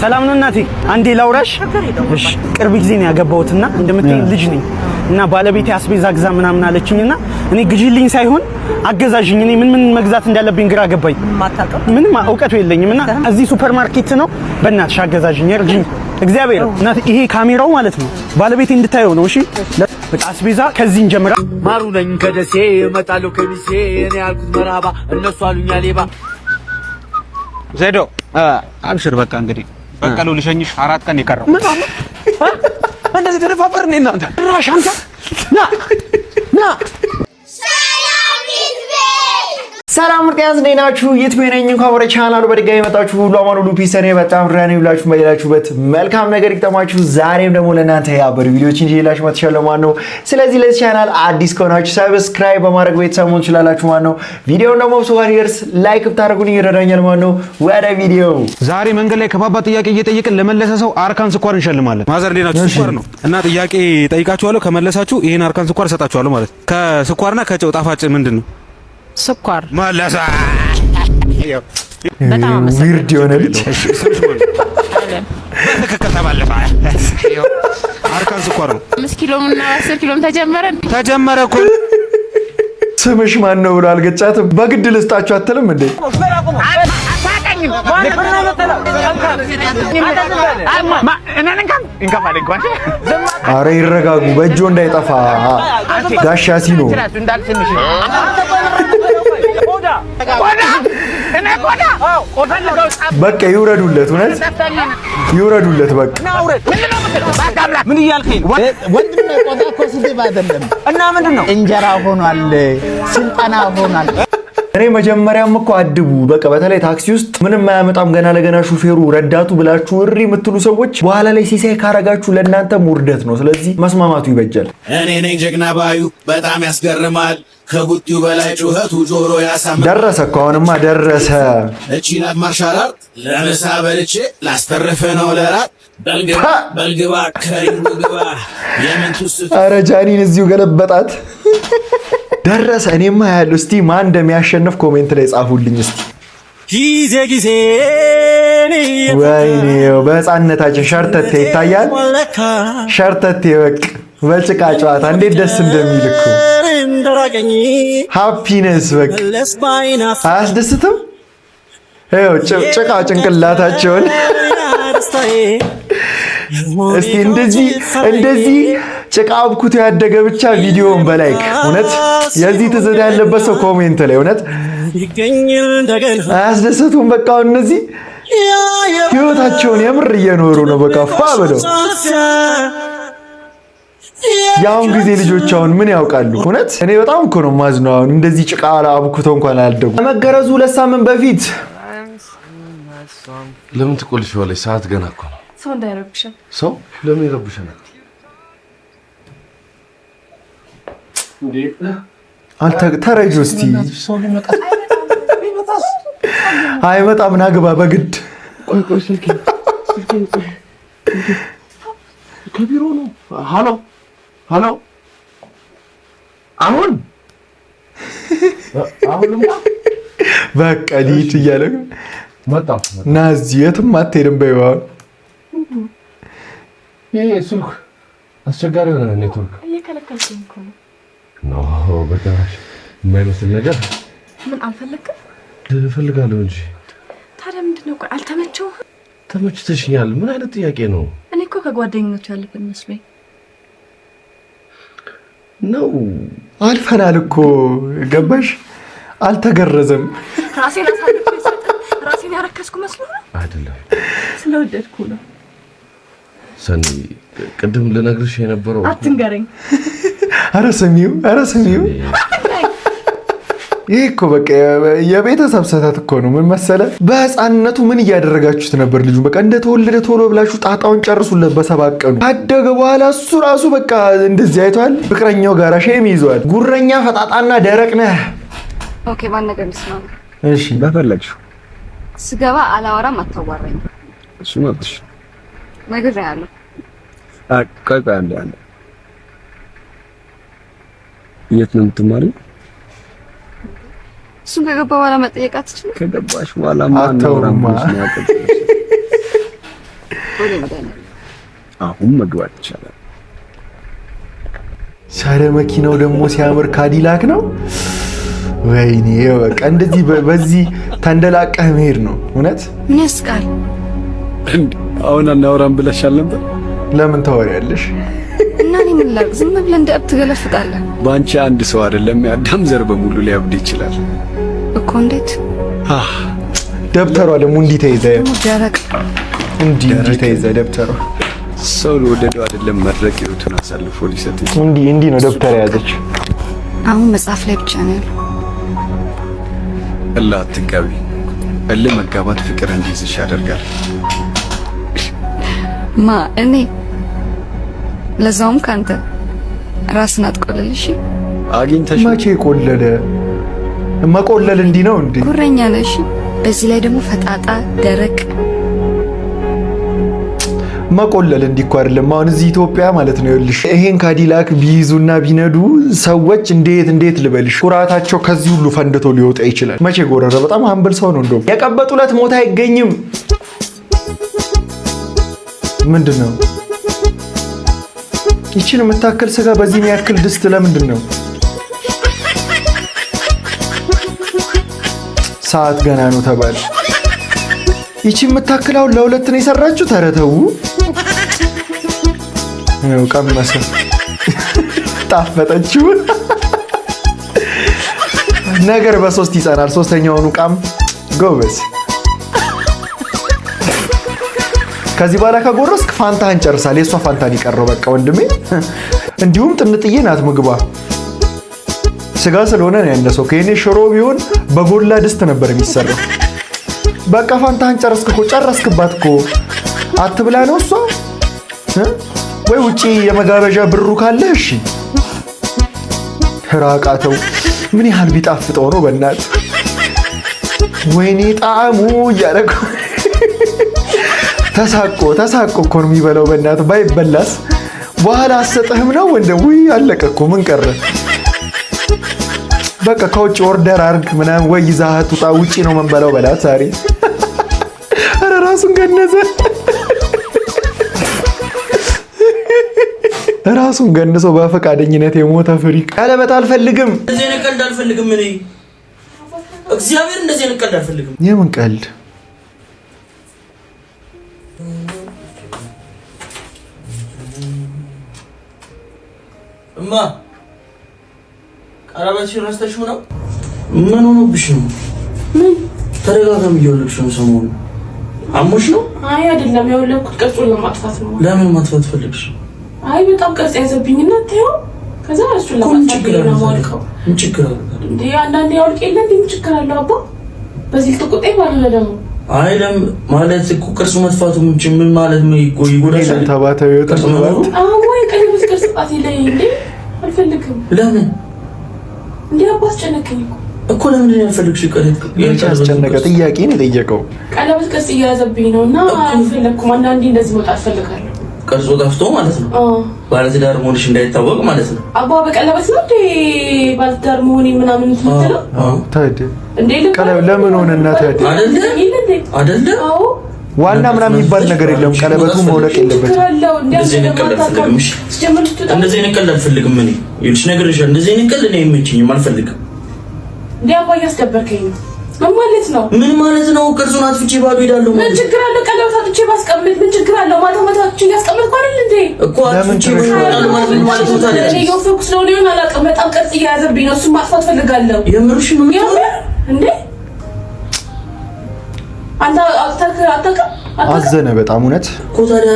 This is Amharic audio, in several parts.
ሰላም ነው እናቴ አንዴ ላውራሽ እሺ ቅርብ ጊዜ ነው ያገባሁትና እንደምትይ ልጅ ነኝ እና ባለቤቴ አስቤዛ ግዛ ምናምን አለችኝና እኔ ግዢልኝ ሳይሆን አገዛዥኝ እኔ ምን መግዛት እንዳለብኝ ግራ ገባኝ ምንም እውቀቱ የለኝምና እዚህ ሱፐርማርኬት ነው በእናትሽ አገዛዥኝ እርጂኝ እግዚአብሔር እናቴ ይሄ ካሜራው ማለት ነው ባለቤቴ እንድታየው ነው እሺ በቃ አስቤዛ ከዚህ እንጀምራ ማሩ ነኝ ከደሴ እመጣለሁ ከሚሴ እኔ ያልኩት መራባ እነሱ አሉኛ ሌባ ዜዶ አብሽር በቃ እንግዲህ በቀሉ ልሸኝሽ 4 ቀን ይቀርው እንደዚህ ተደፋፈር ነኝ እናንተ ራሽ አንተ ና ሰላም ወርቂያስ ነኝናችሁ የትሜነኝ እንኳን ወደ ቻናሉ በድጋሚ መጣችሁ ሁሉ አማኑ ሁሉ ፒስ ነኝ በጣም ራኔ ብላችሁ በሌላችሁበት መልካም ነገር ይተማችሁ ዛሬም ደግሞ ለእናንተ ያበሩ ቪዲዮችን ይዤላችሁ መጥቻለሁ ማለት ነው ስለዚህ ለዚህ ቻናል አዲስ ከሆናችሁ ሰብስክራይብ በማድረግ ቤተሰብ መሆን ትችላላችሁ ማለት ነው ቪዲዮውን ደግሞ ብዙ ጋርስ ላይክ ብታደርጉልኝ ይረዳኛል ማለት ነው ወደ ቪዲዮ ዛሬ መንገድ ላይ ከባባ ጥያቄ እየጠየቅን ለመለሰ ሰው አርካን ስኳር እንሸልማለን ማዘር ሌናችሁ ስኳር ነው እና ጥያቄ ጠይቃችኋለሁ ከመለሳችሁ ይሄን አርካን ስኳር ሰጣችኋለሁ ማለት ከስኳርና ከጨው ጣፋጭ ምንድነው ስኳር ማለሳ በጣም አመሰግናለሁ ዊርድ የሆነ ልጅ ከተባለፈ አርካን ስኳር ነው 5 ኪሎም እና 10 ኪሎም ተጀመረ እኮ ስምሽ ማን ነው ብሎ አልገጫትም በግድ ልስጣችሁ አትልም እንዴ አረ ይረጋጉ በእጆ እንዳይጠፋ ጋሻ ሲኖ በቃ ይውረዱለት እውነት ይውረዱለት በቃ ምን ይያልከኝ ወንድም ቆዳ እኮ ስድብ አይደለም እና ምንድነው እንጀራ ሆኗል ስልጣና ሆኗል እኔ መጀመሪያም እኮ አድቡ በቃ በተለይ ታክሲ ውስጥ ምንም ማያመጣም ገና ለገና ሹፌሩ ረዳቱ ብላችሁ እሪ የምትሉ ሰዎች በኋላ ላይ ሲሳይ ካረጋችሁ ለእናንተ ውርደት ነው ስለዚህ መስማማቱ ይበጃል እኔ ነኝ ጀግና ባዩ በጣም ያስገርማል ከቡጢው በላይ ጩኸቱ ጆሮ ያሳምራል ደረሰ እኮ አሁንማ ደረሰ እቺ ናት ማርሻል አርት ለምሳ በልቼ ላስተርፍ ነው ለራት በልግባ ከሪንግ ግባ የምንቱስ አረ ጃኒን እዚሁ ገለበጣት ደረሰ እኔማ ያለው እስቲ ማን እንደሚያሸንፍ ኮሜንት ላይ ጻፉልኝ እስቲ ጊዜ ወይኔ በህፃንነታችን ሸርተቴ ይታያል ሸርተቴ በቃ በጭቃ ጨዋታ እንዴት ደስ እንደሚልኩ ሃፒነስ በቃ አያስደስትም ይኸው ጭቃ ጭንቅላታቸውን እስቲ እንደዚህ ጭቃ አብኩት ያደገ ብቻ ቪዲዮውን በላይክ እውነት የዚህ ትዝታ ያለበት ሰው ኮሜንት ላይ እውነት አያስደስቱም በቃ እነዚህ ህይወታቸውን የምር እየኖሩ ነው በቃ ፏ ብለው ያውን ጊዜ ልጆች አሁን ምን ያውቃሉ እውነት እኔ በጣም እኮ ነው ማዝነው አሁን እንደዚህ ጭቃ አብኩተው እንኳን አልደጉ መገረዙ ለሳምን በፊት ለምን ትቆልሽዋለሽ ሰዓት ገና እኮ ነው ሰው እንዳይረብሽ ሰው ለምን ይረብሽናል እንዴ አንተ ተረጁ እስቲ አይመጣም ናግባ በግድ ቆይ ስልኬ ከቢሮ ነው ሃሎ አሁን በቃ ሊት እያለ መጣ ናዚ የትም አትሄድም በይዋው ይሄ ስልክ አስቸጋሪ ሆነ ኔትወርክ እየከለከልኩኝ እኮ ነው በቃሽ የማይመስል ነገር ምን አልፈለክም እፈልጋለሁ እንጂ ታዲያ ምንድነው ቆይ አልተመቸውም ተመችተሽኛል ምን አይነት ጥያቄ ነው እኔ እኮ ከጓደኞቹ ያለብን መስሎኝ ነው አልፈናል እኮ ገባሽ አልተገረዘም ራሴን ያረከስኩ መስሎ አይደለም ስለወደድኩ ነው ሰኒ ቅድም ልነግርሽ የነበረው አትንገረኝ ኧረ ስሚው ይሄ እኮ በቃ የቤተሰብ ሰታት እኮ ነው ምን መሰለ በህፃንነቱ ምን እያደረጋችሁት ነበር ልጁ በቃ እንደተወለደ ቶሎ ብላችሁ ጣጣውን ጨርሱለት በሰባት ቀኑ አደገ በኋላ እሱ ራሱ በቃ እንደዚህ አይቷል ፍቅረኛው ጋር ሼም ይዟል ጉረኛ ፈጣጣና ደረቅ ነህ ኦኬ ማን ነገር ልስማማ እሺ በፈለግሽው ስገባ አላወራም አታዋራኝ እሺ መጥሽ ነግሬሃለሁ ቆይ አንዴ የት ነው የምትማሪው እሱን ከገባ በኋላ መጠየቅ አትችልም? ከገባሽ በኋላ ማን ነው አሁን መግባት ይቻላል። ሻረ መኪናው ደግሞ ሲያምር ካዲላክ ነው። ወይኔ በቃ እንደዚህ በዚህ ተንደላቀህ መሄድ ነው እውነት። ምን ያስቃል? አሁን አናወራም ብለሻል ነበር። ለምን ታወሪያለሽ? እና እኔ ምን ላድርግ? ዝም ብለህ እንደ እብድ ትገለፍጣለህ። ባንቺ አንድ ሰው አይደለም የአዳም ዘር በሙሉ ሊያብድ ይችላል እኮ። እንዴት? ደብተሯ ደግሞ እንዲህ ተይዘ ደረቅ እንዲህ ተይዘ ደብተሯ ሰው ለወደደው አይደለም መድረክ ህይወቱን አሳልፎ ሊሰጥ ይችላል። እንዲህ ነው ደብተር ያዘች። አሁን መጽሐፍ ላይ ብቻ ነው ያለው። እላ አትጋቢ። እልህ መጋባት ፍቅር እንዲይዝሽ ያደርጋል። እኔ ለዛውም ካንተ ራስን አትቆልልሽ። አግኝተሽ መቼ ቆለለ? መቆለል እንዲህ ነው እንዴ? ጉረኛ ነሽ። በዚህ ላይ ደግሞ ፈጣጣ ደረቅ። መቆለል እንዲህ እኮ አይደለም። አሁን እዚህ ኢትዮጵያ ማለት ነው ይልሽ ይሄን ካዲላክ ቢይዙና ቢነዱ ሰዎች እንዴት ልበልሽ ኩራታቸው ከዚህ ሁሉ ፈንድቶ ሊወጣ ይችላል። መቼ ጎረረ? በጣም አምብል ሰው ነው። እንደውም የቀበጡለት ሞት አይገኝም። ምንድነው ይችን የምታክል ስጋ በዚህ የሚያክል ድስት ለምንድን ነው? ሰዓት ገና ነው ተባለ። ይቺ የምታክል አሁን ለሁለት ነው የሰራችሁ። ተረተው ነው ቀመሰ ጣፈጠችው። ነገር በሶስት ይጸናል። ሶስተኛውን ቃም ጎበዝ። ከዚህ በኋላ ከጎረስክ ፋንታህን ጨርሳል። የሷ ፋንታን ይቀረው በቃ ወንድሜ። እንዲሁም ጥንጥዬ ናት ምግቧ። ስጋ ስለሆነ ነው ያነሰው። ከኔ ሽሮ ቢሆን በጎላ ድስት ነበር የሚሰራው። በቃ ፋንታህን ጨረስክባት እኮ አትብላ ነው እሷ። ወይ ውጪ የመጋበዣ ብሩ ካለ እሺ። ራቃተው ምን ያህል ቢጣፍጠው ነው በእናት። ወይኔ ጣዕሙ እያደረገ ተሳቆ እኮ ነው የሚበላው በእናት። ባይበላስ በኋላ አሰጥህም ነው ወንድም። ውይ አለቀ እኮ ምን ቀረ? በቃ ከውጭ ኦርደር አርግ ምናምን ወይ ይዛሃት ውጣ። ውጪ ነው መንበላው በላት ዛሬ። ኧረ ራሱን ገነዘ። ራሱን ገንሶ በፈቃደኝነት የሞተ ፍሪክ። ቀለበት አልፈልግም። እንደዚህ አይነት ቀልድ አልፈልግም። እኔ እግዚአብሔር እንደዚህ አይነት ቀልድ አልፈልግም። የምን ቀልድ? እማ ቀለበትሽን ረስተሽው ነው? ምን ሆኖብሽ ነው? ምን ተደጋጋሚ እየወለድሽ ነው ሰሞኑን? አሞሽ ነው? አይ አይደለም፣ የወለድኩት ቅርጹን ለማጥፋት ነው። ለምን ማጥፋት ፈልግሽ? አይ በጣም ቅርጽ ያዘብኝና ታየው። ከዛ እሱን ለማጥፋት ነው ማልቀው። ምን ችግር አለ እንዴ? አንዳንዴ ያውልቅ የለ እንዴ? ምን ችግር አለው አባ? በዚህ ተቆጣይ ባለ ደግሞ አይለም ማለት እኮ ቅርጹ መጥፋቱ ምን ማለት ነው? ይጎዳሻል። ተባተው ይወጣል። ወይ ቀለበት ቅርጽ ጣት ይለኝ እንዴ? አልፈልግም። ለምን እንዴ? አባ አስጨነቀኝ እኮ ለምን ነው ያልፈልግሽ? ያስጨነቀ ጥያቄ ነው የጠየቀው። ቀለበት ቅርጽ እያያዘብኝ ነውና አልፈለኩም። አንዳንዴ እንደዚህ መውጣት ፈልጋለሁ። ቅርጹ ጠፍቶ ማለት ነው? ባለትዳር መሆንሽ እንዳይታወቅ ማለት ነው? አባ በቀለበት ነው እንዴ ባለትዳር መሆኔ ምናምን ትምትለው? ታዲያ እንዴ ለምን ሆነና ታዲያ አይደለ? አዎ ዋና ምናምን የሚባል ነገር የለም። ቀለበቱ መውለቅ የለበትም። እንደዚህ አይነት ቀልድ አልፈልግም። እኔ ይልሽ ነገርሽ እንደዚህ አይነት ቀልድ ነው የምችኝም አልፈልግም። እንዴ አባ እያስደበርከኝ ነው። ምን ማለት ነው? ምን ማለት ነው? ቅርጹን አጥፍቼ ባዶ ሄዳለሁ ማለት ምን ችግር አለው? ቀለበት አጥፍቼ ባስቀምጥ ምን ችግር አለው? ማታ እያስቀምጥኩ አይደል እንዴ? እኮ አጥፍቼ ባዶ ማለት ምን ማለት ነው ታዲያ? እኔ የወፈኩ ስለሆነ ይሆን አላውቅም። በጣም ቅርጽ እየያዘብኝ ነው። እሱን ማጥፋት ፈልጋለሁ። የምርሽ ነው? እንዴ አንተ አታውቅም? አዘነ በጣም እውነት እኮ ታዲያ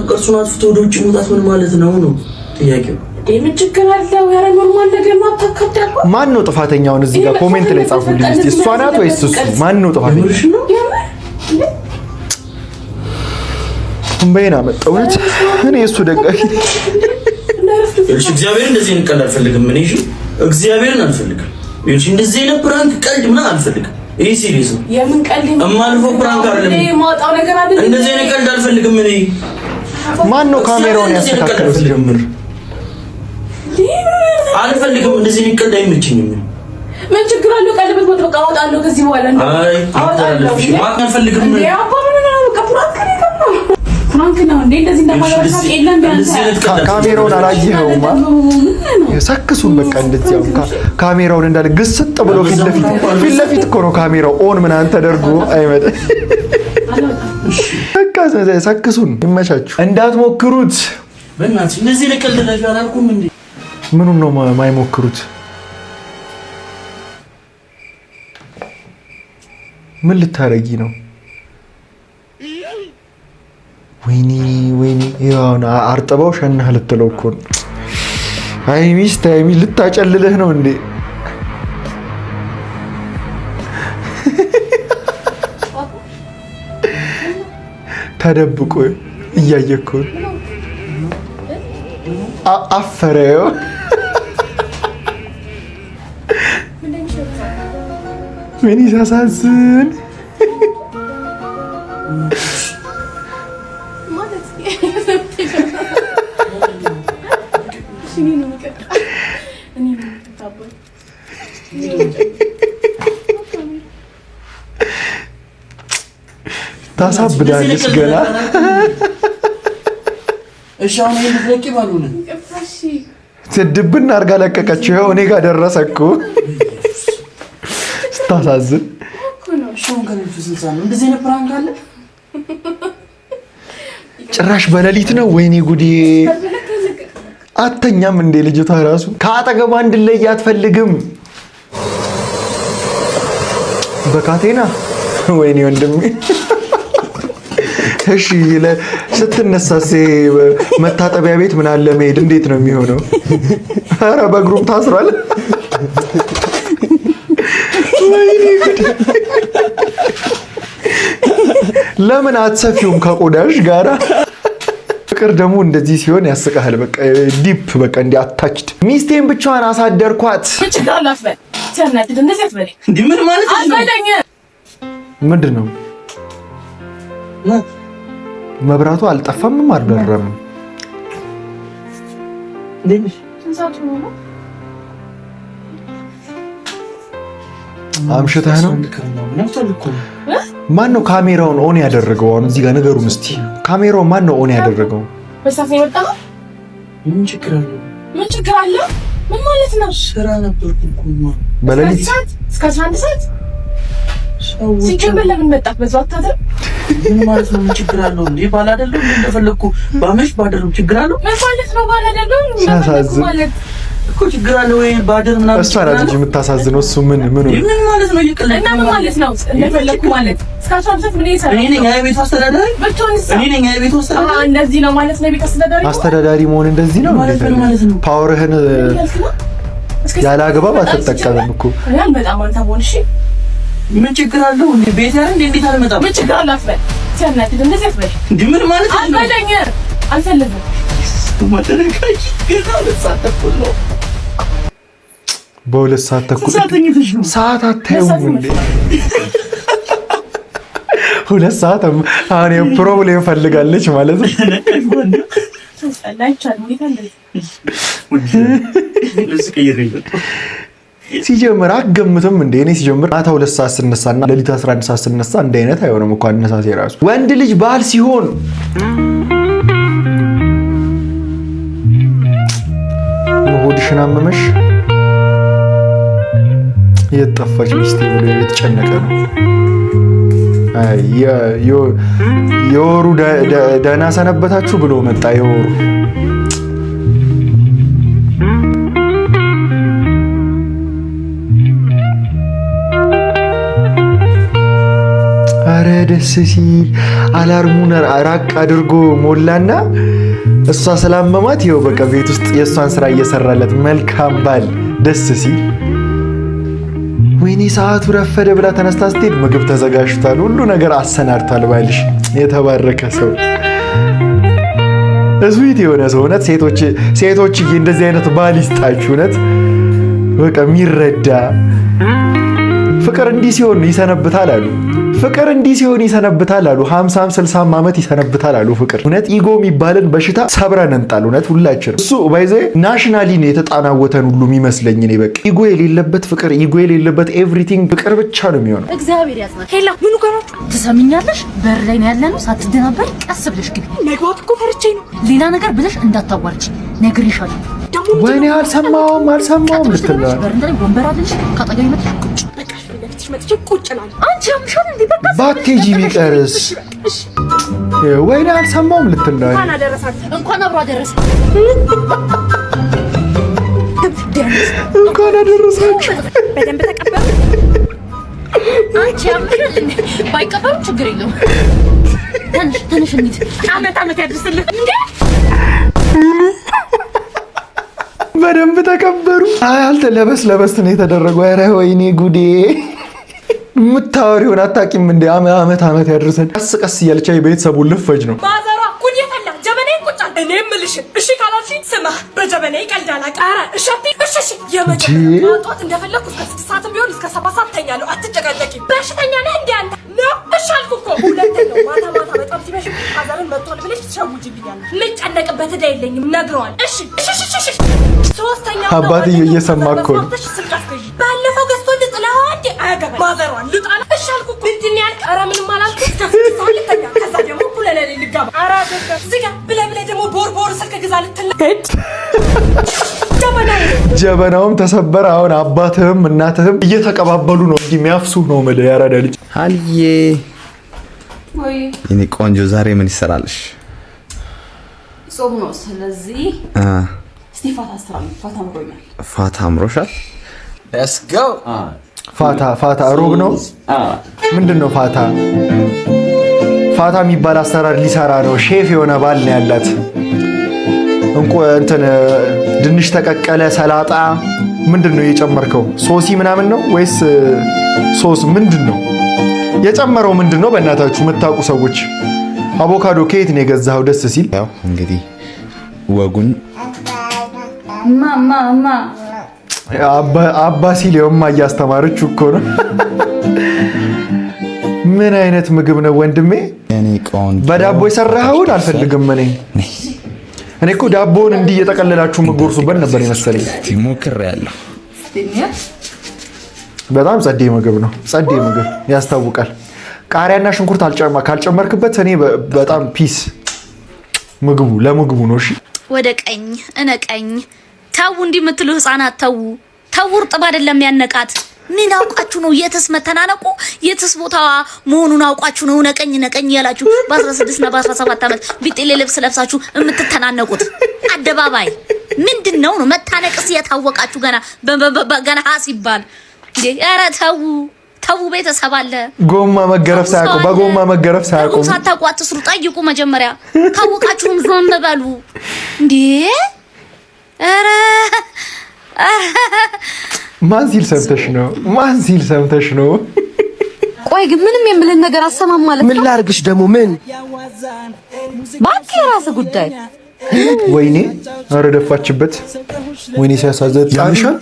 ቅርጹን አጥፍቶ ወደ ውጭ መውጣት ምን ማለት ነው ነው ጥያቄው። ምን ችግር አለው? ያረ ኖርማል ነገር ነው። አታከብደው። ማን ነው ጥፋተኛውን? እዚህ ጋር ኮሜንት ላይ ጻፉልኝ እስቲ። እሷ ናት ወይስ እሱ? ማን ነው ጥፋተኛ? እምበይና መጣ እውነት። እኔ እሱ ደጋፊ እሺ። እግዚአብሔር እንደዚህ አይነት ቀልድ አልፈልግም። እኔ እሺ እግዚአብሔርን አልፈልግም። እሺ እንደዚህ አይነት ፕራንክ ቀልድ ምናምን አልፈልግም። ይሄ ሲሪየስ ነው። የምን ቀልድ? እማልፎ ፕራንክ አይደለም። ማውጣው ነገር አይደለም። እንደዚህ አይነት ቀልድ አልፈልግም። እኔ ማን ነው ካሜራውን ያስተካከለው? ሲጀምር አልፈልግም። እንደዚህ አይነት ቀልድ አይመችኝም። ምን ችግር አለው? ቀለበት መጥበቅ አወጣለሁ ከዚህ በኋላ እንዴ? አይ አወጣለሁ። እሺ ማን ፈልግም እንዴ? አባ ምን ነው ከፍራንክ ነው እንዴ? እንደዚህ እንደማያወራ የለም ቢያንስ ካሜራውን አላየኸውማ? ሰክሱን በቃ እንደዚህ ካሜራውን እንዳለ ግስጥ ብሎ ፊት ለፊት እኮ ነው ካሜራው ኦን ምናምን ተደርጎ አይመጣ። በቃ ሰክሱን ይመቻችሁ፣ እንዳትሞክሩት በእናትህ። እንደዚህ ለቀልደላችሁ አላልኩም እንዴ? ምኑን ነው የማይሞክሩት? ምን ልታረጊ ነው? ወይኔ ይሁን አርጥባው ሸናህ ልትለው እኮ ነው። አይ ሚስት ልታጨልልህ ነው እንዴ? ተደብቆ እያየህ እኮ አፈረው። ምን ሲያሳዝን ታሳብዳለች ገና። እሺ አሁን ይሄን ልትለቂ ባሉን ትድብና አድርጋ ለቀቀችው። ይኸው እኔ ጋር ደረሰ እኮ። ስታሳዝን ጭራሽ በሌሊት ነው። ወይኔ ጉዴ! አተኛም እንዴ ልጅቷ ራሱ ከአጠገቧ እንድለይ አትፈልግም። በካቴና ወይኔ ወንድሜ። እሺ ስትነሳሴ መታጠቢያ ቤት ምን አለ መሄድ እንዴት ነው የሚሆነው? ኧረ በእግሩም ታስሯል። ወይኔ ጉዴ! ለምን አትሰፊውም ከቆዳሽ ጋራ? ፍቅር ደግሞ እንደዚህ ሲሆን ያስቃል። በቃ ዲፕ በቃ እንዲ አታችድ። ሚስቴን ብቻዋን አሳደርኳት። ምንድን ነው መብራቱ አልጠፋምም አልበረም። አምሽተህ ነው? ማን ነው ካሜራውን ኦን ያደረገው? አሁን እዚህ ጋር ነገሩን እስቲ ካሜራውን ማን ነው ኦን ያደረገው? ምን ችግር አለው? ምን ማለት ነው? ስራ ነበርኩ እኮ በሌሊት እስከ 11 ሰዓት ሲጀምር ለምን መጣህ? በዛው አታድርም? ምን ማለት ነው? ምን ችግር አለው እንዴ? ባል አይደለም እንደፈለኩ ባመሽ ባደርም ችግር አለው? ምን ማለት ነው? ባል አይደለም እንደፈለኩ ማለት እኮ ችግር አለው ወይ? ባደር ምናምን እሷ ናት እንጂ የምታሳዝነው። እሱ ምን ምን ማለት ነው? ይቅልኝ እና ምን ማለት ነው? እንደፈለኩ ማለት እስከ 11 ሰዓት ምን ይሰራል? እኔ ነኝ የቤቱ አስተዳዳሪ። እኔ ነኝ የቤቱ አስተዳዳሪ። እንደዚህ ነው ማለት ነው? የቤቱ አስተዳዳሪ አስተዳዳሪ መሆን እንደዚህ ነው ማለት ነው? ፓወርህን ያለ አግባብ አትጠቀምም እኮ። በጣም አንተ ሆነ። እሺ ምን ችግር አለው እንዴ? ቤት ያለ እንዴት አልመጣም? ምን ችግር አለው? አትበል ሲያናድድ እንደዚህ አትበል። እንዴ ምን ማለት ነው? አልበለኝ አልፈልግም። ማደረጋይ ገና ለሳተኩል ነው። በሁለት ሰዓት ተኩል ሰዓት አታዩም እንዴ? ሁለት ሰዓት አሁን የፕሮብሌም ፈልጋለች ማለት ነው። ሲጀምር አገምትም እንዴ? እኔ ሲጀምር ማታ 2 ሰዓት ስነሳና ሌሊት 11 ሰዓት ስነሳ እንደ አይነት አይሆንም እኮ አነሳሴ ራሱ። ወንድ ልጅ ባል ሲሆን ሆድሽን አመመሽ የጠፋች ሚስቴ ብሎ የተጨነቀ ነው። የወሩ ደህና ሰነበታችሁ ብሎ መጣ የወሩ። አረ ደስ ሲል አላርሙን ራቅ አድርጎ ሞላና እሷ ስላመማት ይኸው በቃ ቤት ውስጥ የእሷን ስራ እየሰራለት መልካም ባል ደስ ሲል። ወይኔ ሰዓቱ ረፈደ ብላ ተነስታ ስትሄድ ምግብ ተዘጋጅቷል፣ ሁሉ ነገር አሰናድቷል ባልሽ። የተባረከ ሰው እስዊት የሆነ ሰው። እውነት ሴቶች እንደዚህ አይነት ባል ይስጣችሁ። እውነት በቃ የሚረዳ ፍቅር እንዲህ ሲሆን ይሰነብታል አሉ። ፍቅር እንዲህ ሲሆን ይሰነብታል አሉ። 50 60 ዓመት ይሰነብታል አሉ። ፍቅር እውነት ኢጎ የሚባልን በሽታ ሰብረን እንጣል። እውነት ሁላችን እሱ ባይዘ ናሽናሊ ነው የተጣናወተን ሁሉ የሚመስለኝ እኔ በቃ ኢጎ የሌለበት ፍቅር፣ ኢጎ የሌለበት ኤቭሪቲንግ ፍቅር ብቻ ነው የሚሆነው። እግዚአብሔር ያጽናል። ሄላ ምኑ ጋር ትሰሚኛለሽ? በር ላይ ነው ያለነው። ሳትደናበር ቀስ ብለሽ ግቢ። መግባት እኮ ፈርቼ ነው። ሌላ ነገር ብለሽ እንዳታዋርጂ ነግሬሻለሁ። ወይኔ አልሰማውም ልትል ነው። በር ላይ ወንበር አለሽ። ካጠገቤ መጥተሽ ቁጭ በቃሽ። ለፍትሽ መጥቼ ቁጭ እላለሁ። አንቺ አምሻል እንዴ? በቃ ባትሄጂ ቢቀርስ? ወይኔ አልሰማውም ልትል ነው። እንኳን አደረሳችሁ። እንኳን አብሮ አደረሰ። እንኳን አደረሳችሁ። በደንብ ተቀበሉ። አንቺ አምሻል እንዴ? ባይቀበሉ ችግር የለውም። ትንሽ እንሂድ። አመት ያድርስልህ እንዴ? በደንብ ተከበሩ። አያልተ ለበስ ነው የተደረገው። ኧረ ወይኔ ጉዴ! የምታወሪውን አታውቂም እንዴ? አመት ያድርሰን። ቀስ እያለች ቤተሰቡን ልፈጅ ነው። ማዘሯ ጉድ የፈላ ጀበኔ ቁጫል። እኔ የምልሽ እሺ ካላልሽኝ ስማ፣ በጀበኔ ቀልዳላ ቃራ እሺ የመጀመሪያ ጧት እንደፈለኩ እስከ 6 ሰዓት ቢሆን እስከ 7 ሰዓት ተኛለሁ። አትጨቃጨቂ። በሽተኛ ነህ እንዴ አንተ? ነው እሺ አልኩ እኮ። ሁለተኛው ማታ በጣም ሲመሽ ማዘርን መጥቷል ብለሽ ትሸውጂልኛለሽ። የምጨነቅበት ዕዳ የለኝም ነግረዋል። እሺ ሶስተኛው አባትዬ እየሰማ እኮ ነው። ባለፈው ገዝቶ ልጥላው አንዴ አያገባኝ። ማዘሯን ልጣላ እሺ አልኩ እኮ። ምንድን ያልክ? ኧረ ምንም አላልኩም። ከፍተው ልተኛ ከዛ ደግሞ ኩለለሌ ልጋባ። ኧረ ዝጋ ብለህ ደግሞ ቦርቦር ስልክ ግዛ ልትል ጀበናውም ተሰበረ። አሁን አባትህም እናትህም እየተቀባበሉ ነው። እንዲህ የሚያፍሱ ነው የምልህ። ያራዳ ልጅ አልዬ ወይ የኔ ቆንጆ ዛሬ ምን ይሰራልሽ? ጾም ነው። ስለዚህ እስቲ ፋታ አምሮኛል። ፋታ አምሮሻል? Let's go. ፋታ ሮብ ነው። ምንድን ነው ፋታ? ፋታ የሚባል አሰራር ሊሰራ ነው። ሼፍ የሆነ ባል ነው ያላት። እንትን ድንች ተቀቀለ፣ ሰላጣ ምንድን ነው የጨመርከው? ሶሲ ምናምን ነው ወይስ ሶስ ምንድን ነው የጨመረው? ምንድን ነው በእናታችሁ የምታውቁ ሰዎች? አቮካዶ ከየት ነው የገዛኸው? ደስ ሲል ያው እንግዲህ ወጉን ማማ አባ ሲል የማ እያስተማረችው እኮ ነው። ምን አይነት ምግብ ነው ወንድሜ? የኔ ቆንጆ በዳቦ የሰራኸውን አልፈልግም። እኔ እኮ ዳቦውን እንዲህ እየጠቀለላችሁ የምትጎርሱበት ነበር የመሰለኝ። ሞክሬያለሁ። በጣም ጸዴ ምግብ ነው። ጸዴ ምግብ ያስታውቃል። ቃሪያና ሽንኩርት ካልጨመርክበት እኔ በጣም ፒስ ምግቡ ለምግቡ ነው። እሺ ወደ ቀኝ እነቀኝ። ተው እንዲህ የምትሉ ህፃናት ተው። እርጥብ አይደለም ያነቃት። ምን አውቃችሁ ነው? የትስ መተናነቁ የትስ ቦታ መሆኑን አውቃችሁ ነው ነቀኝ ያላችሁ በ16 እና በ17 ዓመት ቢጤሌ ልብስ ለብሳችሁ የምትተናነቁት? አደባባይ ምንድነው ነው መታነቅስ? የታወቃችሁ ገና ሲባል እንዴ! ኧረ ተው ቤተሰብ አለ። ጎማ መገረፍ ሳያውቁ በጎማ መገረፍ ሳያውቁ ሳታውቁ አትስሩ። ጠይቁ መጀመሪያ። ካወቃችሁም ዝም በሉ እንዴ! ኧረ ማን ሲል ሰምተሽ ነው? ቆይ ግን ምንም የምልን ነገር አሰማም ማለት ነው። ምን ላርግሽ ደግሞ? ምን ባንክ የራስ ጉዳይ። ወይኔ ኧረ ደፋችበት። ወይኔ ሲያሳዘን ያምሻል።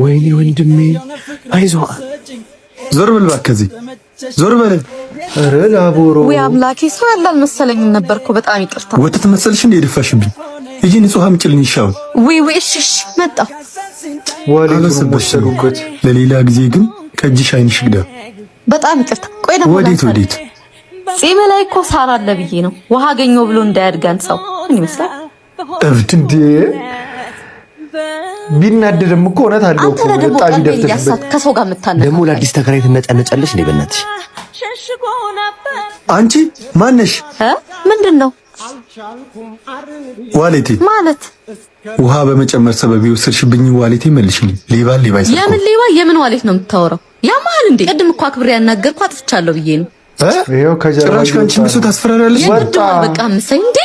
ወይኔ ወንድሜ አይዞህ። ዞር በል እባክህ፣ ዞር በል። ኧረ ላቦሮ ወይ አምላኬ፣ ሰው ያለ አልመሰለኝም ነበር እኮ። በጣም ይቅርታ። ወተት መሰልሽ እንደ የደፋሽብኝ። እጂ ንጹህ አምጪልኝ ይሻው። ወይ እሺ መጣ። ወዴት ወሰዱበት? ለሌላ ጊዜ ግን ከእጅሽ አይንሽ ግዳ። በጣም ይቅርታ። ቆይ ደግሞ ወዴት? ጺም ላይ እኮ ሳር አለ ብዬ ነው። ውሃ አገኘው ብሎ እንዳያድጋን ሰው ምን ይመስላል? እብድ እንዴ! ቢናደድም እኮ እውነት አለው እኮ። በጣም ይደፍተሽበት። ከሰው ጋር መታነቅ ደግሞ ለአዲስ ተከራይ ትነጫነጫለሽ እንዴ? በእናትሽ አንቺ ማነሽ? ምንድነው ዋሌቴ ማለት? ውሃ በመጨመር ሰበብ የወሰድሽብኝ ዋሌቴ መልሽልኝ። ሌባ ይሰጣል። የምን ሌባ? የምን ዋሌት ነው የምታወራው? ያማል እንዴ? ቅድም እኮ አክብሬ ያናገርኩ አጥፍቻለሁ ብዬ ነው። ይሄው ጭራሽ ካንቺ ምሱ ታስፈራራለሽ። ወጣ በቃ ምሰይ እንዴ!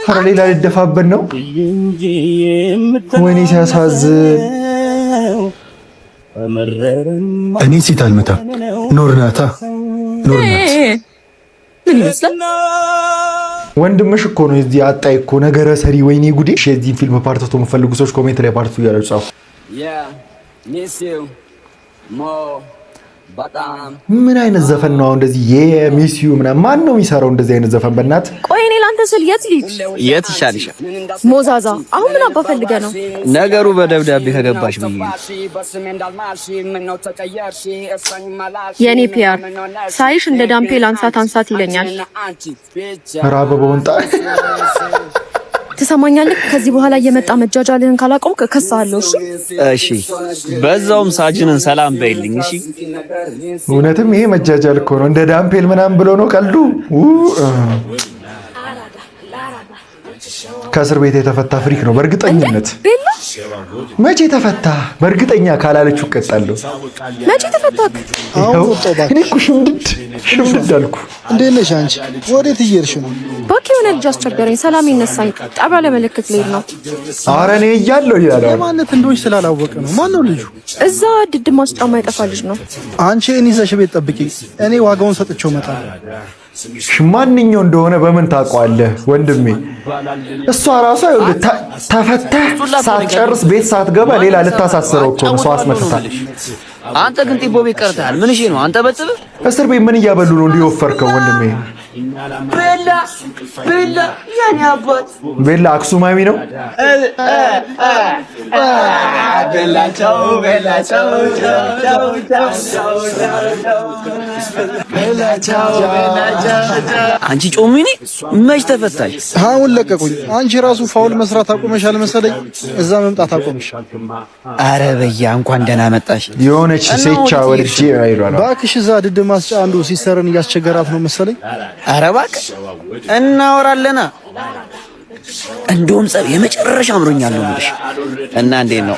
ኧረ ሌላ ሊደፋበት ነው። ወይኔ ሲያሳዝን። እኔ ሴት አልመታ ኖርናታ ምን ይመስላል? ወንድምሽ እኮ ነው እዚህ አጣይ እኮ ነገረ ሰሪ። ወይኔ ጉዴ! የዚህ ፊልም ፓርት 2 የምትፈልጉ ሰዎች ኮሜንት ላይ ፓርት 2 ያላችሁ ጻፉ። ምን አይነት ዘፈን ነው እንደዚህ የሚስዩ ምናምን ማን ነው የሚሰራው እንደዚህ አይነት ዘፈን በእናት? ቆይ እኔ ላንተ ስል የት ልሂድ? የት ይሻልሻል? ሞዛዛ አሁን ምን አባ ፈልገህ ነው? ነገሩ በደብዳቤ ከገባሽ ብዬ የኔ ፒያር ሳይሽ እንደ ዳምፔል አንሳት ይለኛል። አበባውን ጣ ትሰማኛለህ? ከዚህ በኋላ እየመጣ መጃጃልህን ካላቆምክ እከሳለሁ። እሺ በዛውም ሳጅንን ሰላም በይልኝ። እሺ እውነትም ይሄ መጃጃል እኮ ነው። እንደ ዳምፔል ምናምን ብሎ ነው ቀልዱ። ከእስር ቤት የተፈታ ፍሪክ ነው በእርግጠኝነት። መቼ ተፈታ? በእርግጠኛ ካላለችው እቀጣለሁ። መቼ ተፈታክ? እኔ እኮ ሽምድድ አልኩ። እንዴት ነሽ አንቺ? ወዴት እየሄድሽ ነው? እባክህ የሆነ ልጅ አስቸገረኝ። ሰላም ይነሳኝ። ጠባ ለመለከት ልሄድ ነው። ኧረ እኔ እያለሁ ይላል። ማነት እንደሆነች ስላላወቀ ነው። ማን ነው ልጁ? እዛ ድድ ማስጫማ የጠፋ ልጅ ነው። አንቺ እኔ ይዘሽ ቤት ጠብቂ። እኔ ዋጋውን ሰጥቼው እመጣለሁ። ማንኛው እንደሆነ በምን ታውቀዋለህ ወንድሜ? እሷ ራሷ ተፈተህ ሳትጨርስ ቤት ሳትገባ ሌላ ልታሳስረው እኮ ነው። ሰው አስመትታ። አንተ ግን ጢቦ ቤት ቀርተሃል። ምን እሺ ነው አንተ በጥብ እስር ቤት ምን እያበሉ ነው እንዲወፈርከው ወንድሜ? ቤላ የኔ አባት ቤላ አክሱማዊ ነው። አንቺ ጮሚኒ መች ተፈታሽ? አሁን ለቀቁኝ። አንቺ ራሱ ፋውል መስራት አቆመሻል መሰለኝ። እዛ መምጣት አቆምሽ። አረ በያ እንኳን ደህና መጣሽ። የሆነች ሴቻ ወልጄ አይሏል። እባክሽ እዛ ድድ ማስጫ አንዱ ሲሰረን እያስቸገራት ነው መሰለኝ። አረ እባክሽ እናወራለና። እንደውም ጸብ የመጨረሻ አምሮኛል ነው የምልሽ። እና እንዴት ነው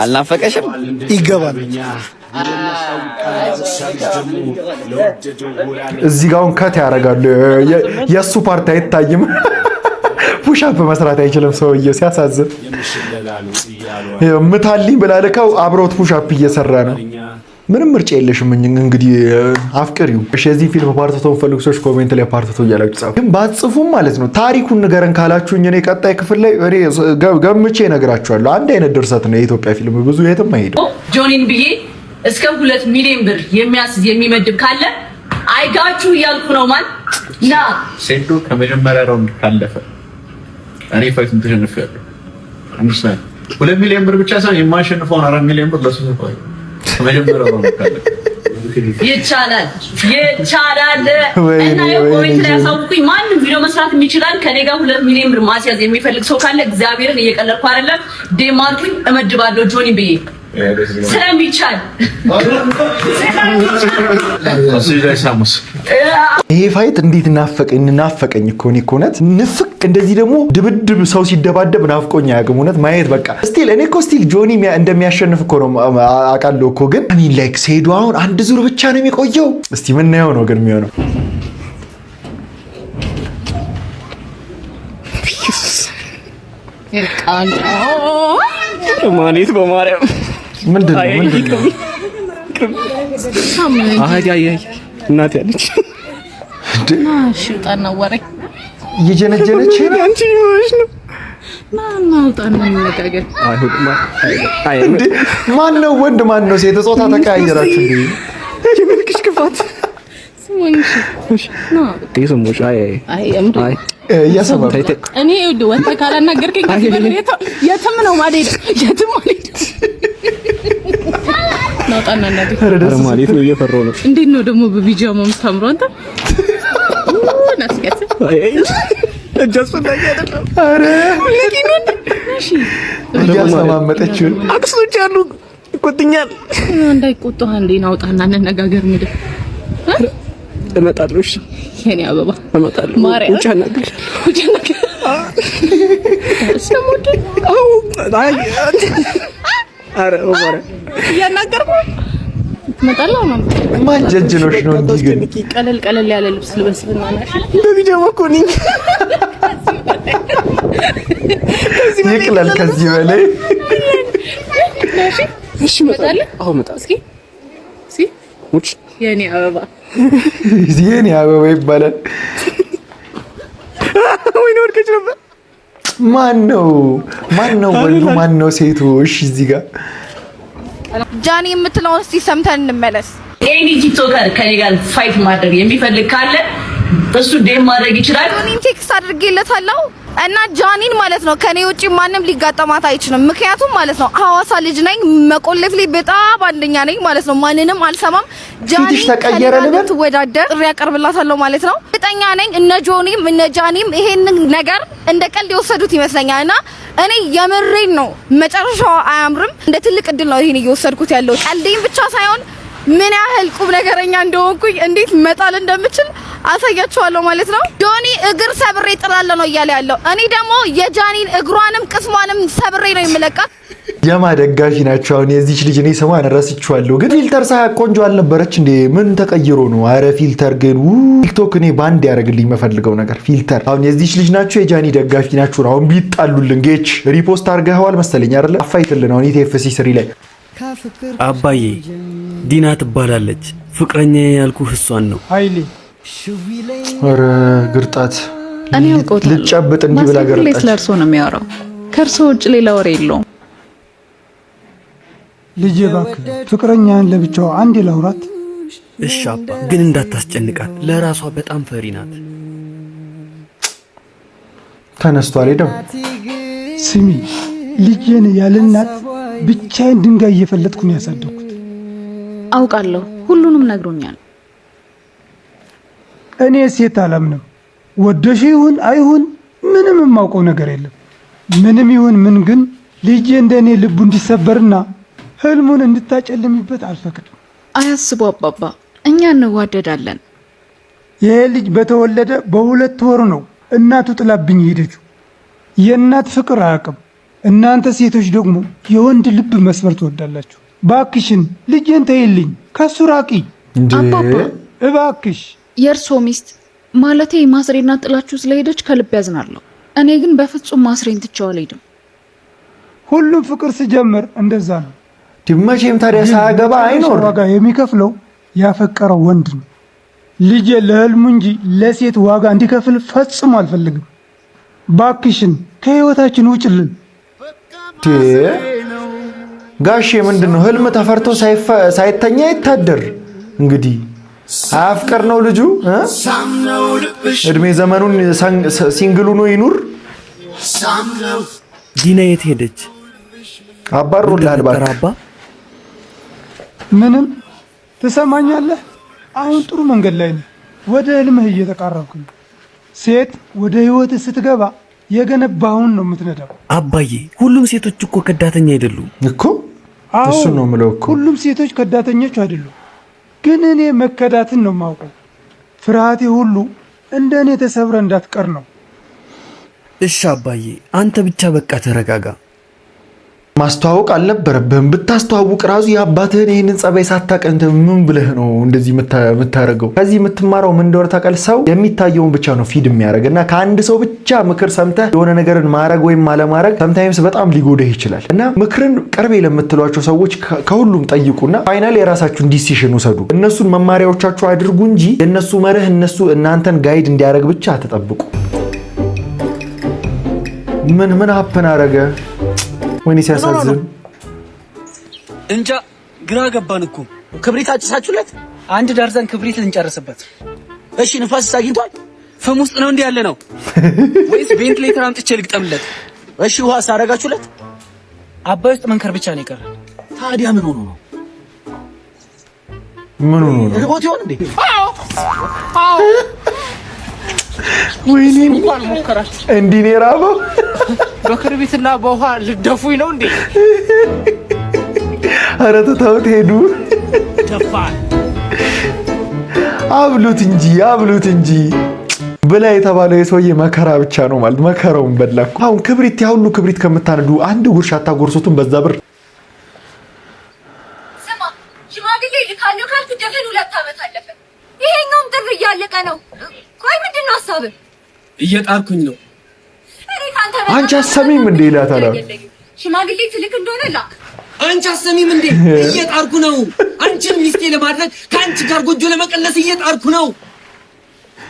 አልናፈቀሽም? ይገባል። እዚህ ጋር አሁን ከት ያደርጋሉ። የእሱ ፓርቲ አይታይም። ፑሻፕ መስራት አይችልም ሰውዬው። ሲያሳዝን ምታልኝ ብላ ልከው አብሮት ፑሻፕ እየሰራ ነው። ምንም ምርጫ የለሽም እንግዲህ አፍቅሪው። እሺ የዚህ ፊልም ፓርትቶን ፈልጉ ሰዎች ኮሜንት ላይ ፓርትቶ እያላችሁ ጻፉ። ግን ባጽፉም ማለት ነው ታሪኩን ንገረን ካላችሁኝ እኔ ቀጣይ ክፍል ላይ እኔ ገምቼ እነግራችኋለሁ። አንድ አይነት ድርሰት ነው የኢትዮጵያ ፊልም፣ ብዙ የትም አይሄድም። ጆኒን ብዬ እስከ 2 ሚሊዮን ብር የሚያስዝ የሚመድብ ካለ አይጋችሁ እያልኩ ነው። ማን ና ሴቱ ከመጀመሪያ ራውንድ ካለፈ እኔ ፋይቱን ተሸንፌያለሁ። 2 ሚሊዮን ብር ብቻ ሳይሆን የማሸንፈውን 4 ሚሊዮን ብር ለሱ ነው። ይቻላል። እና የኮሜንት ላይ ያሳውቁኝ። ማንም ቪዲዮ መስራት የሚችላል ከኔ ጋር 2 ሚሊዮን ብር ማስያዝ የሚፈልግ ሰው ካለ እግዚአብሔርን እየቀለድኩ አይደለም። ዴማርክን እመድባለሁ ጆኒ ብዬ ስለሚቻል። ይሄ ፋይት እንዴት ናፈቀኝ እኮ እኔ እኮ እውነት ንፍቅ። እንደዚህ ደግሞ ድብድብ ሰው ሲደባደብ ናፍቆኝ አያውቅም እውነት ማየት። በቃ ስቲል እኔ እኮ ስቲል ጆኒ እንደሚያሸንፍ እኮ ነው አውቃለሁ እኮ። ግን አሚን ላይክ ሴዱ አሁን አንድ ዙር ብቻ ነው የሚቆየው። እስቲ ምን ነው ነው ግን የሚሆነው? ማኔት በማርያም ምንድነው? አይ እናት ያለች ሽጣና ወሬ እየጀነጀነች ነው። አንቺ ይሆንሽ ነው ማናውጣና እንነጋገር። ማን ነው ወንድ ማን ነው ሴት? ጾታ ተቀያየራችሁ እንዴ? የምልክሽ ክፋት ስሙኝሽ ነው ይሰሙሽ። አይ እያሰባሁ እኔ ወንተ ካላናገርከኝ ከዚህ በሬታ የትም ነው ማለት የትም ማለት ናውጣና እናዴ ማለት ነው። እየፈራሁ ነው። እንዴት ነው ደግሞ በቢጃማ የምታምረው አንተ? ናስከት እጃስ ፈላጊ አይደለም። አረ ለኪኑ እሺ እያሰማመጠችው አክሶች አሉ ይቆጥኛል። እንዳይቆጣህ እንዴ ናውጣና እንነጋገር። እንግዲህ እመጣለሁ። እሺ የኔ አበባ እመጣለሁ። ውጭ ነገር ሰሞኑን አይ አረ ወረ ያናገርኩ ትመጣለህ ማለት ማን ጀጅኖሽ ነው እንዴ? ግን ቀለል ያለ ልብስ ልበስልና ናሽ በቢጃማ እኮ ነኝ። ይቅለል ከዚህ በላይ እሺ እመጣለሁ። አዎ እመጣለሁ። እስኪ ውጭ የኔ አበባ የኔ አበባ ይባላል። ወይ ነው ወርቀች ነበር። ማን ነው ወንዱ? ማን ነው ሴቱ? እሺ እዚህ ጋር ጃኒ የምትለውን እስቲ ሰምተን እንመለስ። ኤኒ ቲክቶከር ከኔ ጋር ፋይት ማድረግ የሚፈልግ ካለ እሱ ዴም ማድረግ ይችላል። ጆኒን ቴክስት አድርጌለታለሁ እና ጃኒን ማለት ነው ከኔ ውጪ ማንም ሊጋጠማት አይችልም። ምክንያቱም ማለት ነው ሐዋሳ ልጅ ነኝ፣ መቆለፍ ላይ በጣም አንደኛ ነኝ ማለት ነው። ማንንም አልሰማም። ጃኒ ተቀየረ ልበል ወዳደር ጥሪ ያቀርብላታለሁ ማለት ነው። እርግጠኛ ነኝ እነ ጆኒም እነ ጃኒም ይሄን ነገር እንደ ቀልድ የወሰዱት ይመስለኛል። እና እኔ የምሬን ነው መጨረሻው አያምርም። እንደ ትልቅ እድል ነው ይሄን እየወሰድኩት ያለው። ቀልዴን ብቻ ሳይሆን ምን ያህል ቁም ነገረኛ እንደሆንኩኝ እንዴት መጣል እንደምችል አሳያችኋለሁ ማለት ነው። ጆኒ እግር ሰብሬ ጥላለሁ ነው እያለ ያለው። እኔ ደግሞ የጃኒን እግሯንም ቅስሟንም ሰብሬ ነው የምለቃት። የማ ደጋፊ ናቸው አሁን የዚች ልጅ? እኔ ስሟን ረስቼዋለሁ፣ ግን ፊልተር ሳያቅ ቆንጆ አልነበረች እንዴ? ምን ተቀይሮ ነው? አረ ፊልተር ግን ቲክቶክ እኔ ባንድ ያደርግልኝ የምፈልገው ነገር ፊልተር። አሁን የዚች ልጅ ናቸው የጃኒ ደጋፊ ናቸው። አሁን ቢጣሉልን ጌች ሪፖስት አድርገዋል መሰለኝ አይደለ? አፋይትልን አሁን ኢቲኤፍሲ 3 ላይ አባዬ ዲና ትባላለች። ፍቅረኛ ያልኩህ እሷን ነው። ኃይሌ ኧረ ግርጣት እኔ አውቀውታለሁ። ልጨብጥ እንዲህ ብላ ገርጣች። ለእርሶ ነው የሚያወራው፣ ከእርሶ ውጭ ሌላ ወሬ የለውም። ልጄ እባክህ ፍቅረኛን ለብቻው አንዴ ላውራት። እሺ አባ፣ ግን እንዳታስጨንቃት፣ ለራሷ በጣም ፈሪ ናት። ተነስቷል ሄደው። ስሚ ልጄን ያለ እናት ብቻዬን ድንጋይ እየፈለጥኩ ነው ያሳደኩት። አውቃለሁ፣ ሁሉንም ነግሮኛል። እኔ ሴት አላምንም። ወደሽ ይሁን አይሁን ምንም የማውቀው ነገር የለም። ምንም ይሁን ምን ግን ልጄ እንደኔ ልቡ እንዲሰበርና ህልሙን እንድታጨልምበት አልፈቅድም። አያስቡ አባባ፣ እኛ እንዋደዳለን። ይሄ ልጅ በተወለደ በ2 ወር ነው እናቱ ጥላብኝ ሄደችው። የእናት ፍቅር አያውቅም። እናንተ ሴቶች ደግሞ የወንድ ልብ መስበር ትወዳላችሁ። ባክሽን ልጄን ተይልኝ፣ ከሱ ራቂ። አባባ እባክሽ። የእርሶ ሚስት ማለቴ ማስሬና ጥላችሁ ስለሄደች ከልብ ያዝናለሁ። እኔ ግን በፍጹም ማስሬን ትቼው አልሄድም። ሁሉም ፍቅር ሲጀምር እንደዛ ነው። መቼም ታዲያ ሳያገባ አይኖር። ዋጋ የሚከፍለው ያፈቀረው ወንድ ነው። ልጄ ለህልሙ እንጂ ለሴት ዋጋ እንዲከፍል ፈጽሞ አልፈልግም። ባክሽን ከህይወታችን ውጭልን። ጋሼ ምንድነው ህልም ተፈርቶ ሳይተኛ ይታደር። እንግዲህ አፍቀር ነው ልጁ። እድሜ ዘመኑን ሲንግሉ ነው ይኑር። ዲና የት ሄደች? አባሮልሃል ባባ። ምንም ትሰማኛለህ? አሁን ጥሩ መንገድ ላይ ነው። ወደ ህልምህ እየተቃረብክ ነው። ሴት ወደ ህይወትህ ስትገባ የገነባውን ነው የምትነዳው። አባዬ ሁሉም ሴቶች እኮ ከዳተኛ አይደሉም እኮ። እሱ ነው የምለው እኮ። ሁሉም ሴቶች ከዳተኞች አይደሉም፣ ግን እኔ መከዳትን ነው የማውቀው። ፍርሃቴ ሁሉ እንደኔ ተሰብረ እንዳትቀር ነው። እሺ አባዬ፣ አንተ ብቻ በቃ ተረጋጋ። ማስተዋወቅ አልነበረብህም። ብታስተዋውቅ ራሱ የአባትህን ይህንን ጸባይ ሳታቀንተ ምን ብለህ ነው እንደዚህ የምታረገው? ከዚህ የምትማረው ምን እንደሆነ ታውቃለህ? ሰው የሚታየውን ብቻ ነው ፊድ የሚያደርግ እና ከአንድ ሰው ብቻ ምክር ሰምተህ የሆነ ነገርን ማድረግ ወይም አለማድረግ ሰምታይምስ በጣም ሊጎዳህ ይችላል። እና ምክርን ቅርቤ ለምትሏቸው ሰዎች ከሁሉም ጠይቁና ፋይናል የራሳችሁን ዲሲሽን ውሰዱ። እነሱን መማሪያዎቻችሁ አድርጉ እንጂ የእነሱ መርህ እናንተን ጋይድ እንዲያደርግ ብቻ አትጠብቁ። ምን ሀፕን አረገ? ወይኔ ሲያሳዝን። እንጃ ግራ ገባን እኮ። ክብሪት አጭሳችሁለት? 1 ደርዘን ክብሪት ልንጨርስበት። እሺ ንፋስ አግኝቷል? ፍም ውስጥ ነው እንዴ ያለ ነው ወይስ ቬንቲሌተር አምጥቼ ልግጠምለት? እሺ ውሃ ሳረጋችሁለት? አባይ ውስጥ መንከር ብቻ ነው የቀረ። ታዲያ ምን ሆኖ ነው? ምን ሆኖ ነው? ሪሞት ይሆን እንዴ? አዎ ወይኔ እንኳን ሞከራችሁ። እንዲህ ነው የራበው። በክርቢትና በውሃ ልደፉኝ ነው እንዴ? ኧረ ተውት ሄዱ። ደፋል። አብሉት እንጂ ብላ የተባለው የሰውዬ መከራ ብቻ ነው ማለት መከራውን በላኩ። አሁን ክብሪት ያሁሉ ክብሪት ከምታነዱ አንድ ጉርሻ አታጎርሱትም? በዛ ብር ስማ ሽማግሌ ልካለሁ ካልክ ደፈን 2 ዓመት አለፈ። ይሄኛውም ጥር እያለቀ ነው። ቆይ ምንድን ነው ሀሳብህ? እየጣርኩኝ ነው። አንቺ አሰሚም እንዴ ይላታል። ሽማግሌ ትልክ እንደሆነ ላክ። አንቺ አሰሚም እንዴ? እየጣርኩ ነው። አንቺን ሚስቴ ለማድረግ ከአንቺ ጋር ጎጆ ለመቀለስ እየጣርኩ ነው።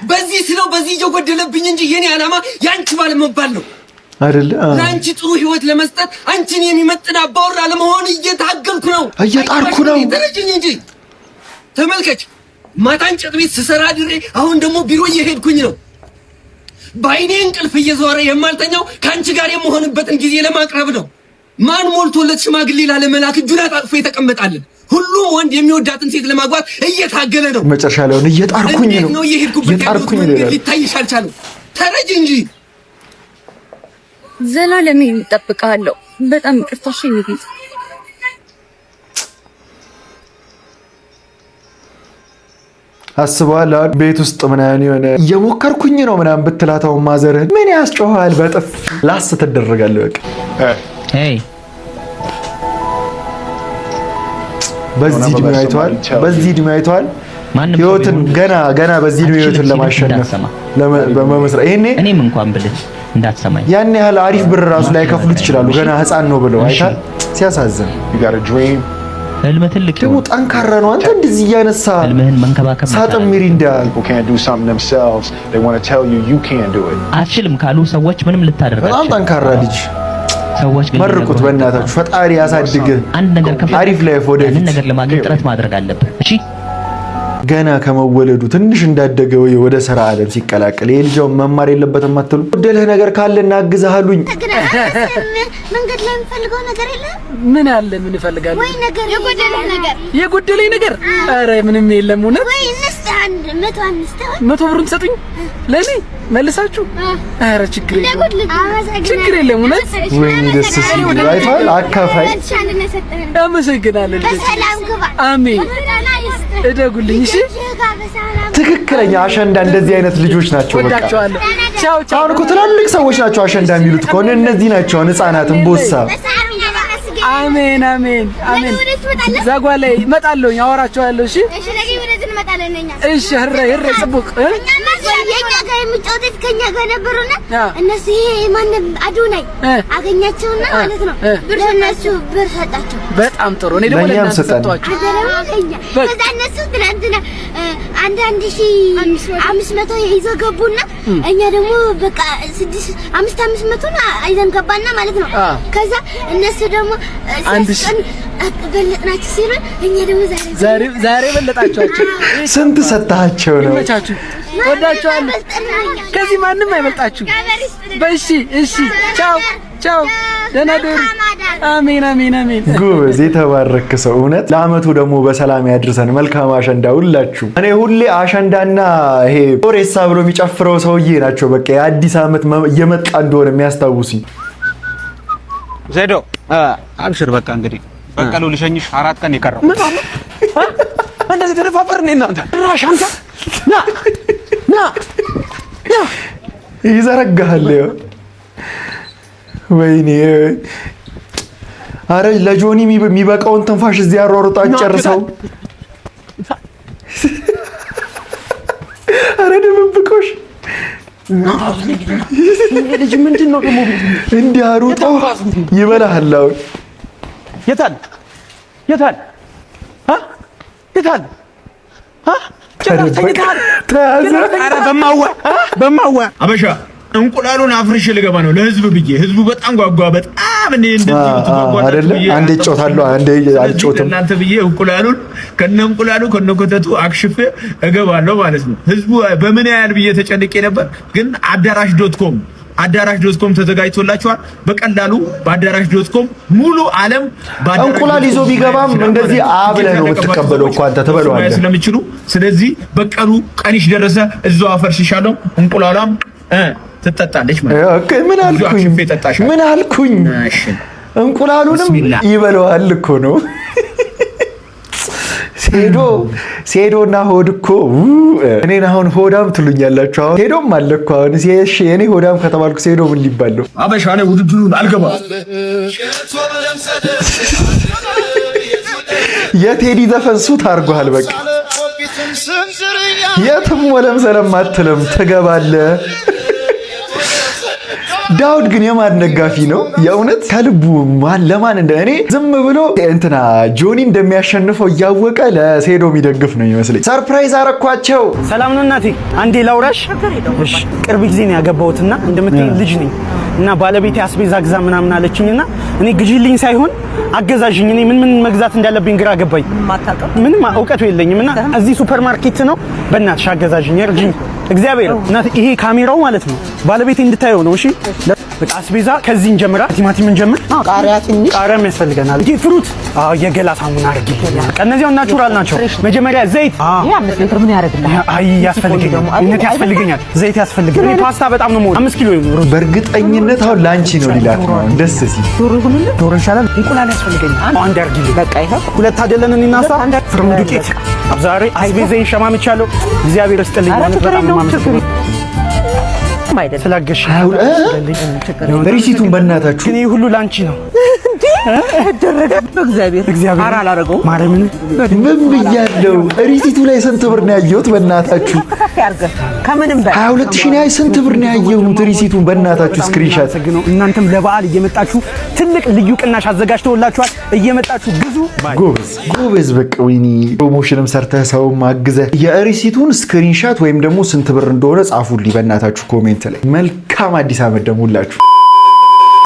በዚህ ስለው በዚህ እየጎደለብኝ እንጂ የኔ ዓላማ ያንቺ ባለ መባል ነው። አይደለ? ለአንቺ ጥሩ ህይወት ለመስጠት አንቺን የሚመጥን አባወራ ለመሆን እየታገልኩ ነው። እየጣርኩ ነው። ተረጅኝ እንጂ ተመልከች። ማታ እንጨት ቤት ስሰራ ድሬ አሁን ደግሞ ቢሮ እየሄድኩኝ ነው። በአይኔ እንቅልፍ እየዞረ የማልተኛው ከአንቺ ጋር የምሆንበትን ጊዜ ለማቅረብ ነው። ማን ሞልቶለት ሽማግሌ ላለመላክ እጁን አጣጥፎ የተቀመጣለን? ሁሉም ወንድ የሚወዳትን ሴት ለማግባት እየታገለ ነው። መጨረሻ ላይ እየጣርኩኝ ነው። እየጣርኩኝ ነው። ሊታይሽ አልቻለም። ተረጅ እንጂ ዘላለም እጠብቅሃለሁ። በጣም ይቅርታሽ ይሁን። አስበዋል። ቤት ውስጥ ምናምን የሆነ እየሞከርኩኝ ነው ምናምን ብትላታው ማዘርህን ምን ያስጮሃል? በጥፍ ላስ ትደረጋለህ። በቃ በዚህ እድሜ አይተዋል። በዚህ እድሜ አይተዋል። ህይወትን ገና በዚህ እድሜ ህይወትን ለማሸነፍ በመመስረት ይሄኔ እኔም እንኳን ብልህ እንዳትሰማኝ ያን ያህል አሪፍ ብር ራሱ ላይ ከፍሉት ይችላሉ። ገና ህፃን ነው ብለው አይታል። ሲያሳዝን ህልም ትልቅ ደግሞ ጠንካራ ነው። አንተ እንደዚህ እያነሳ ህልምህን መንከባከብ ሳጥን ሚሪንዳ አትችልም ካሉ ሰዎች ምንም ልታደርጋቸው። በጣም ጠንካራ ልጅ ሰዎች ግን መርቁት። በእናታችሁ ፈጣሪ ያሳድግህ። አንድ ነገር አሪፍ ላይፍ ወደፊት ነገር ለማግኘት ጥረት ማድረግ አለብህ። እሺ ገና ከመወለዱ ትንሽ እንዳደገ ወደ ስራ ዓለም ሲቀላቀል የልጃውን መማር የለበትም አትሉ? ወደለህ ነገር ካለ እናግዛሃሉኝ። መንገድ ላይ የምፈልገው ነገር የለም። ምን አለ? ምን እፈልጋለሁ? ወይ ነገር የጎደለኝ ነገር? ኧረ ምንም የለም። እውነት ወይ እንስጥ አንድ 100 ብር ትሰጡኝ ለኔ መልሳችሁ? ኧረ ችግር የለም። እውነት ወይ ደስ ሲል አይቷል። አካፋይ አመሰግናለሁ። በሰላም ግባ። አሜን። እደጉልኝ። እሺ ትክክለኛ አሸንዳ እንደዚህ አይነት ልጆች ናቸው። በቃ ወዳቸዋለሁ። ቻው። አሁን እኮ ትላልቅ ሰዎች ናቸው አሸንዳ የሚሉት እኮ እነዚህ ናቸው። ህፃናትን ቦሳ። አሜን። ዛጓ ላይ እመጣለሁ፣ አወራቸዋለሁ። እሺ ነገ ወደዚህ እንመጣለን እኛ። እሺ ህረ ጽቡቅ የኛ ጋር የሚጫወቱት ከኛ ጋር ነበሩና እነሱ ይሄ ማንም አዶናይ አገኛቸውና ማለት ነው ለእነሱ ብር ሰጣቸው። በጣም ጥሩ። እኔ ደግሞ ለእናንተ ሰጣቸው። ከዛ እነሱ ትናንትና 1500 ይዘው ገቡና እኛ ደግሞ በቃ 500 አይዘን ገባና ማለት ነው። ከዛ እነሱ ደግሞ 1000 በለጥናችሁ ሲሉ እኛ ደግሞ ዛሬ በለጣችኋቸው። ስንት ሰጣቸው ነው? ይመቻችሁ። ወዳችኋለሁ። ከዚህ ማንም አይበልጣችሁ። እሺ ቻው። ደህና ደሩ። አሜን። ጎበዝ፣ የተባረክ ሰው። እውነት ለአመቱ ደግሞ በሰላም ያድርሰን። መልካም አሸንዳ ሁላችሁ። እኔ ሁሌ አሸንዳና ይሄ ኦሬሳ ብሎ የሚጨፍረው ሰውዬ ናቸው በቃ የአዲስ አመት እየመጣ እንደሆነ የሚያስታውሱኝ። ዜዶ አብሽር። በቃ እንግዲህ በቀሉ ልሸኝሽ 4 ቀን የቀረው እንደዚህ ተደፋፈር ነኝ እናንተ ራሽ አንተ ና ይዘረጋል። ወይኔ አረ ለጆኒ የሚበቃውን ትንፋሽ እዚህ አሯሩጣ ጨርሰው። አረ ድብብቆሽ ልጅ ምንድነው ደግሞ እንዲህ አሩጣው ይበላል። አሁን የታል ተያዘ። ኧረ በማዋ አበሻ እንቁላሉን አፍርሽ ልገባ ነው ለህዝብ ብዬ። ህዝቡ በጣም ጓጓ። በጣም እንደዚህ አይደለ? አንዴ ጮታለሁ፣ አንዴ አልጮትም። እናንተ ብዬ እንቁላሉን ከነ ኮተቱ አክሽፌ እገባለሁ ማለት ነው። ህዝቡ በምን ያህል ብዬ ተጨንቄ ነበር። ግን አዳራሽ.com ተዘጋጅቶላችኋል። በቀላሉ በአዳራሽ.com ሙሉ ዓለም እንቁላል ይዞ ቢገባም እንደዚህ አብለህ ነው የምትቀበለው እኮ አንተ ትበለዋለህ ስለሚችሉ። ስለዚህ በቀሉ ቀንሽ ደረሰ። እዛው አፈርሽሻለሁ። እንቁላሏም ትጠጣለች ማለት ነው። ምን አልኩኝ? እንቁላሉንም ይበለዋል እኮ ነው። ሴዶና ሆድ እኮ እኔን አሁን ሆዳም ትሉኛላችሁ። አሁን ሴዶም አለ እኮ አሁን እኔ ሆዳም ከተባልኩ ሴዶ ምን ሊባል ነው? አበሻ ነው ውድድሩን አልገባ። የቴዲ ዘፈን ሱት አድርጎሃል። በቃ የትም ወለም ሰለም አትልም፣ ትገባለህ። ዳውድ ግን የማን ደጋፊ ነው? የእውነት ከልቡ ለማን እንደ እኔ ዝም ብሎ እንትና ጆኒ እንደሚያሸንፈው እያወቀ ለሴዶ የሚደግፍ ነው ይመስለኝ። ሰርፕራይዝ አረኳቸው። ሰላም ነው እናቴ፣ አንዴ ላውራሽ። እሺ ቅርብ ጊዜ ነው ያገባሁትና እንደምትይኝ ልጅ ነኝ እና ባለቤቴ አስቤዛ ግዛ ምናምን አለችኝና እኔ ግዢልኝ ሳይሆን አገዛዥኝ። እኔ ምን መግዛት እንዳለብኝ ግራ ገባኝ። ምንም እውቀቱ የለኝምና እዚህ ሱፐርማርኬት ነው በእናትሽ አገዛዥኝ፣ እርጂኝ እግዚአብሔር። እናቴ ይሄ ካሜራው ማለት ነው ባለቤቴ እንድታየው ነው። እሺ በቃ አስቤዛ ከዚህ እንጀምራ። ቲማቲም እንጀምር። ቃሪያም ያስፈልገናል። ይሄ ፍሩት የገላ ሳሙና አድርጊ። እነዚያው ናቹራል ናቸው። መጀመሪያ ዘይት ይሄ 5 ሊትር ምን ያደርግልሃል? አይ ያስፈልገኛል፣ እውነት ያስፈልገኛል፣ ዘይት ያስፈልገኛል። ፓስታ በጣም ነው 5 ኪሎ ይሁን። በእርግጠኝነት አሁን ላንቺ ነው ሊላት ነው። ደስ ሲል ዶሮ ይሁንልህ። ዶሮ ይሻላል። እንቁላል ያስፈልገኛል። አንድ አድርጊልኝ። በቃ ይሄ ሁለት አይደለን እኔና እሷ። ፍርም ዱቄት ዛሬ አስቤዛዬን ሸማምቻለሁ። እግዚአብሔር ይስጥልኝ ማለት በጣም ነው ማመሰግነው ስላገሽ። ሪሲቱን በእናታችሁ እኔ ሁሉ ላንቺ ነው እግዚአብሔር አላረገው ማርያምን ምን ብያለሁ? ሪሲቱ ላይ ስንት ብር ነው ያየሁት? በእናታችሁ ከምንም በላይ 22000 ነው። ስንት ብር ነው ያየሁት? ሪሲቱን በእናታችሁ ስክሪንሻት። እናንተም ለበዓል እየመጣችሁ ትልቅ ልዩ ቅናሽ አዘጋጅተውላችኋል። እየመጣችሁ ግዙ። ጎበዝ በቃ ወይኔ ፕሮሞሽንም ሰርተህ ሰውም አግዘህ የሪሲቱን ስክሪንሻት ወይም ደግሞ ስንት ብር እንደሆነ ጻፉልኝ በእናታችሁ ኮሜንት ላይ። መልካም አዲስ ዓመት ደግሞ ሁላችሁ።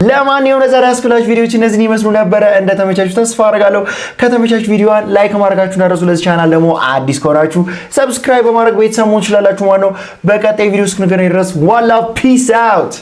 ለማንኛውም ለዛሬ ያስኩላችሁ ቪዲዮዎች እነዚህን ይመስሉ ነበረ። እንደተመቻችሁ ተስፋ አደርጋለሁ። ከተመቻችሁ ቪዲዮዋን ላይክ ማድረጋችሁን እንዳትረሱ። ለዚህ ቻናል ደግሞ አዲስ ከሆናችሁ ሰብስክራይብ በማድረግ ቤተሰብ መሆን ትችላላችሁ ማለት ነው። በቀጣይ ቪዲዮ እስክንገናኝ ድረስ ዋላ ፒስ አውት።